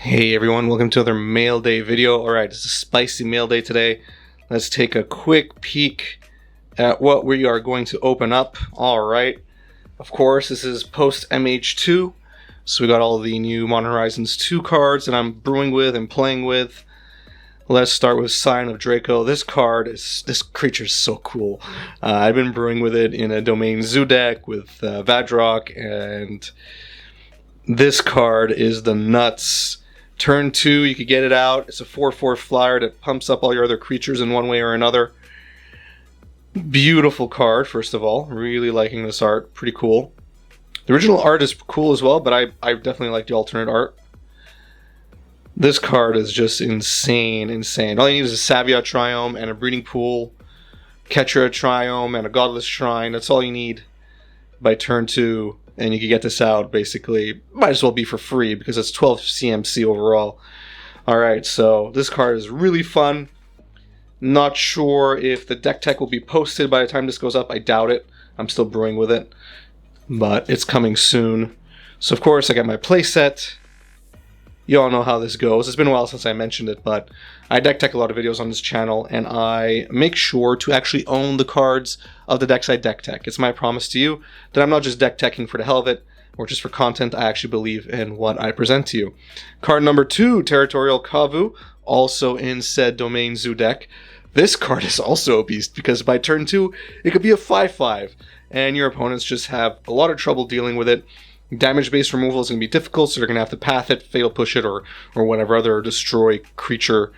Hey everyone, welcome to another mail day video. Alright, it's a spicy mail day today. Let's take a quick peek at what we are going to open up. Alright, of course this is post MH2, so we got all the new Modern Horizons 2 cards that I'm brewing with and playing with. Let's start with Scion of Draco. This creature is so cool. I've been brewing with it in a Domain Zoo deck with Vadrock, and this card is the nuts. Turn 2, you could get it out. It's a 4/4 flyer that pumps up all your other creatures in one way or another. Beautiful card, first of all. Really liking this art. Pretty cool. The original art is cool as well, but I definitely like the alternate art. This card is just insane. All you need is a Savia Triome and a Breeding Pool, Ketchera Triome, and a Godless Shrine. That's all you need by turn 2. And you can get this out, basically. Might as well be for free, because it's 12 CMC overall. Alright, so this card is really fun. Not sure if the deck tech will be posted by the time this goes up. I doubt it. I'm still brewing with it. But it's coming soon. So of course, I got my playset. You all know how this goes. It's been a while since I mentioned it, but I deck tech a lot of videos on this channel, and I make sure to actually own the cards of the decks I deck tech. It's my promise to you that I'm not just deck teching for the hell of it, or just for content. I actually believe in what I present to you. Card number 2, Territorial Kavu, also in said Domain Zoo deck. This card is also a beast, because by turn 2, it could be a 5/5, and your opponents just have a lot of trouble dealing with it. Damage-based removal is going to be difficult, so they're going to have to path it, fatal push it, or whatever other destroy creature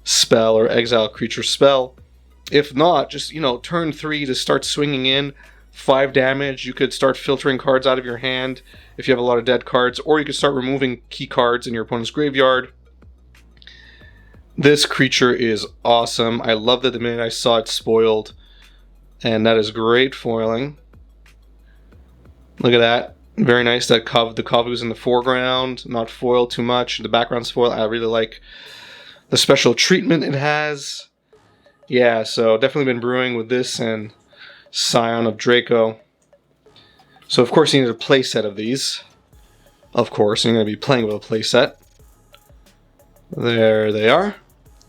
spell or exile creature spell. If not, just, turn 3 to start swinging in, 5 damage. You could start filtering cards out of your hand if you have a lot of dead cards, or you could start removing key cards in your opponent's graveyard. This creature is awesome. I loved it the minute I saw it spoiled, and that is great foiling. Look at that. Very nice that the Kavu's in the foreground, not foiled too much. The background's foiled. I really like the special treatment it has. Yeah, so definitely been brewing with this and Scion of Draco. So of course you need a playset of these. Of course, you're going to be playing with a playset. There they are.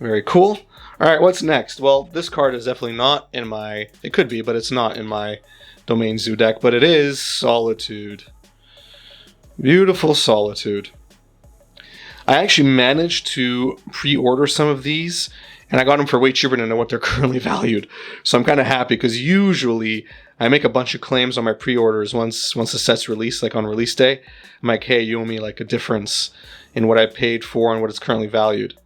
Very cool. Alright, what's next? Well, this card is definitely not in my... It could be, but it's not in my Domain Zoo deck. But it is Solitude. Beautiful Solitude. I actually managed to pre-order some of these, and I got them for way cheaper than what they're currently valued. So I'm kind of happy, because usually I make a bunch of claims on my pre-orders once the set's released, like on release day. I'm like, hey, you owe me like a difference in what I paid for and what it's currently valued.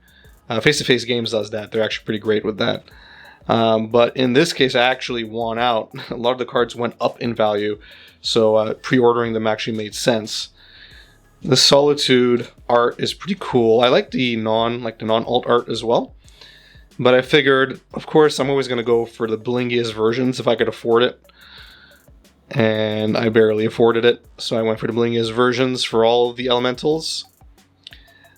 Face-to-Face Games does that. They're actually pretty great with that. But in this case, I actually won out. A lot of the cards went up in value, so pre-ordering them actually made sense. The Solitude art is pretty cool. I like the non-alt art as well. But I figured, of course, I'm always going to go for the blingiest versions if I could afford it. And I barely afforded it, so I went for the blingiest versions for all of the elementals.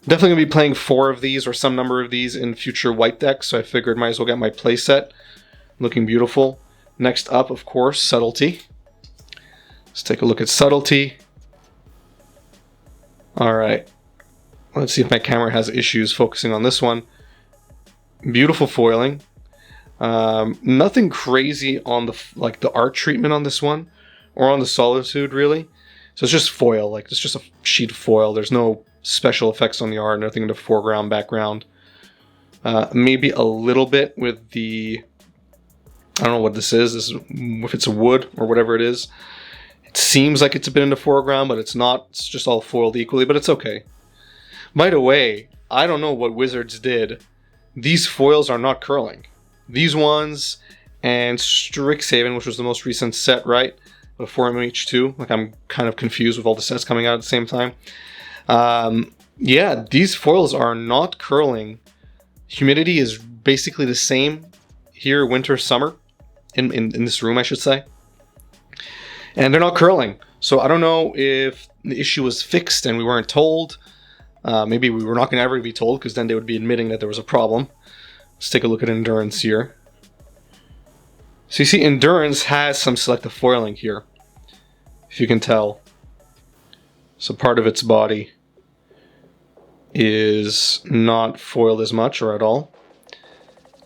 Definitely going to be playing 4 of these or some number of these in future white decks, so I figured might as well get my playset. Looking beautiful. Next up, of course, Subtlety. Let's take a look at Subtlety. Alright, let's see if my camera has issues focusing on this one. Beautiful foiling. Nothing crazy on the art treatment on this one, or on the Solitude really. So it's just foil, it's just a sheet of foil. There's no special effects on the art, nothing in the foreground, background. Maybe a little bit with the, I don't know what this is, if it's a wood or whatever it is. It seems like it's a bit in the foreground, but it's not. It's just all foiled equally, but it's okay. By the way, I don't know what Wizards did. These foils are not curling. These ones and Strixhaven, which was the most recent set, right? Before MH2. I'm kind of confused with all the sets coming out at the same time. Yeah, these foils are not curling. Humidity is basically the same here, winter, summer. In this room, I should say. And they're not curling. So I don't know if the issue was fixed and we weren't told. Maybe we were not going to ever be told, because then they would be admitting that there was a problem. Let's take a look at Endurance here. So you see Endurance has some selective foiling here, if you can tell. So part of its body is not foiled as much or at all,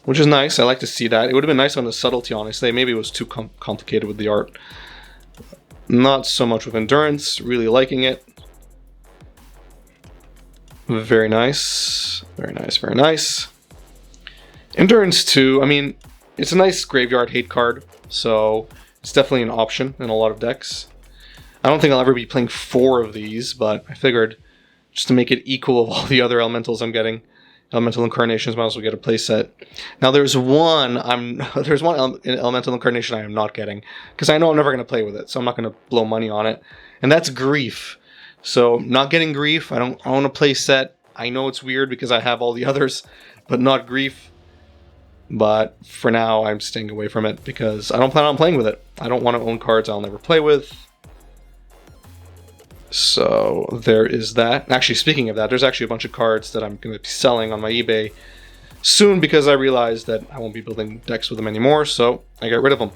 which is nice. I like to see that. It would have been nice on the Subtlety, honestly. Maybe it was too complicated with the art. Not so much with Endurance. Really liking it. Very nice. Very nice, very nice. Endurance 2, I mean, it's a nice graveyard hate card, so it's definitely an option in a lot of decks. I don't think I'll ever be playing 4 of these, but I figured just to make it equal of all the other elementals I'm getting, elemental incarnations, might as well get a playset. Now there's one elemental incarnation I am not getting, because I know I'm never going to play with it, so I'm not going to blow money on it, and that's Grief. So not getting Grief. I don't own a playset. I know it's weird because I have all the others, but not Grief. But for now, I'm staying away from it because I don't plan on playing with it. I don't want to own cards I'll never play with. So there is that. Actually, speaking of that, there's actually a bunch of cards that I'm going to be selling on my eBay soon because I realized that I won't be building decks with them anymore, so I got rid of them.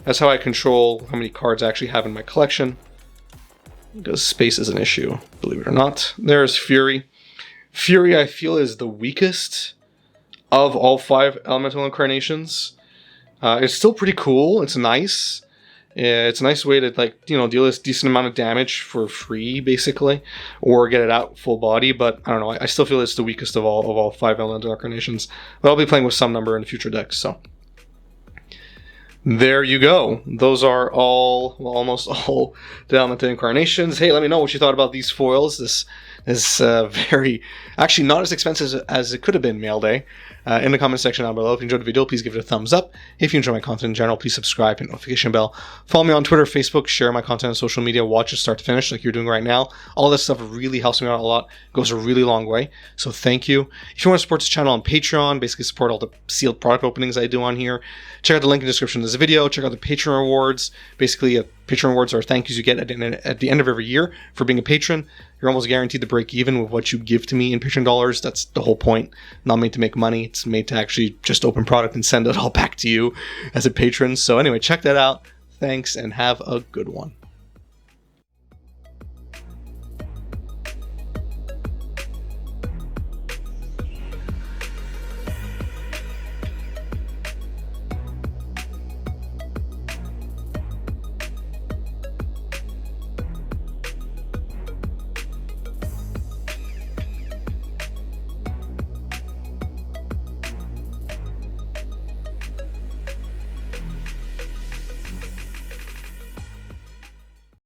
That's how I control how many cards I actually have in my collection, because space is an issue, believe it or not. There's Fury. Fury, I feel, is the weakest of all 5 elemental incarnations. It's still pretty cool. It's nice. It's a nice way to, like, you know, deal a decent amount of damage for free, basically, or get it out full body. But I don't know. I still feel it's the weakest of all 5 elemental incarnations. But I'll be playing with some number in future decks. So there you go. Those are all, well, almost all the elemental incarnations. Hey, let me know what you thought about these foils. This is very, actually not as expensive as it could have been mail day. In the comment section down below. If you enjoyed the video, please give it a thumbs up. If you enjoy my content in general, please subscribe, hit notification bell. Follow me on Twitter, Facebook, share my content on social media, watch it start to finish like you're doing right now. All this stuff really helps me out a lot. It goes a really long way. So thank you. If you want to support this channel on Patreon, basically support all the sealed product openings I do on here, check out the link in the description of this video. Check out the Patreon rewards. Basically, Patreon rewards are thank yous you get at the end of every year for being a patron. You're almost guaranteed to break even with what you give to me in Patreon dollars. That's the whole point. Not made to make money. It's made to actually just open product and send it all back to you as a patron. So anyway, check that out. Thanks and have a good one.